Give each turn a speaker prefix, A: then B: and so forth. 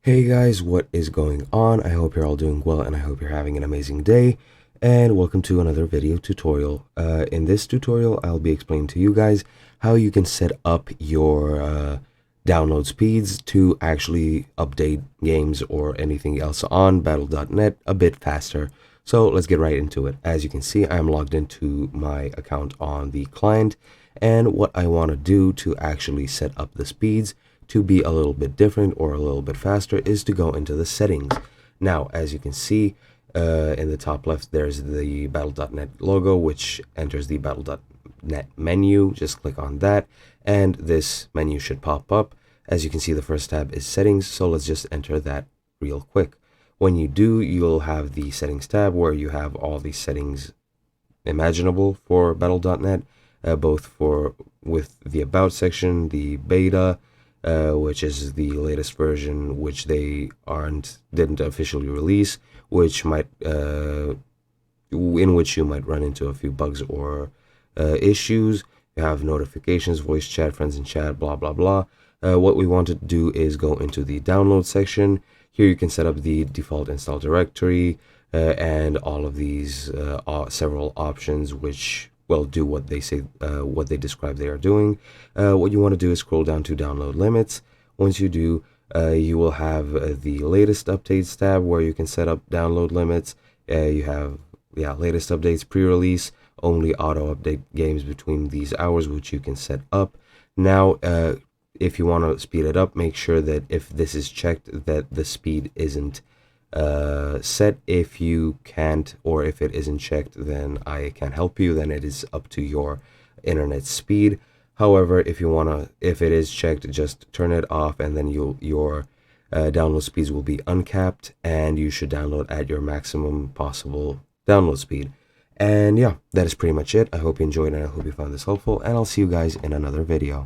A: Hey guys, what is going on? I hope you're all doing well and I hope you're having an amazing day. And welcome to another video tutorial. In this tutorial, I'll be explaining to you guys how you can set up your download speeds to actually update games or anything else on Battle.net a bit faster. So let's get right into it. As you can see, I'm logged into my account on the client, and what I want to do to actually set up the speeds to be a little bit different or a little bit faster is to go into the settings. Now, as you can see in the top left, there's the Battle.net logo, which enters the Battle.net menu. Just click on that and this menu should pop up. As you can see, the first tab is settings, so let's just enter that real quick. When you do, you'll have the settings tab where you have all the settings imaginable for Battle.net, both with the about section, the beta, which is the latest version, which they didn't officially release, which might in which you might run into a few bugs or issues. You have notifications, voice chat, friends in chat, blah blah blah. What we want to do is go into the download section. Here you can set up the default install directory and all of these several options which do what they say, what they describe they are doing. What you want to do is scroll down to download limits. Once you do, you will have the latest updates tab where you can set up download limits. You have latest updates, pre-release, only auto update games between these hours, which you can set up. Now, if you want to speed it up, make sure that if this is checked, that the speed isn't set. If you can't, or if it isn't checked, then I can't help you. Then it is up to your internet speed. However, if it is checked, just turn it off, and then your download speeds will be uncapped, and you should download at your maximum possible download speed. And yeah, that is pretty much it. I hope you enjoyed and I hope you found this helpful, and I'll see you guys in another video.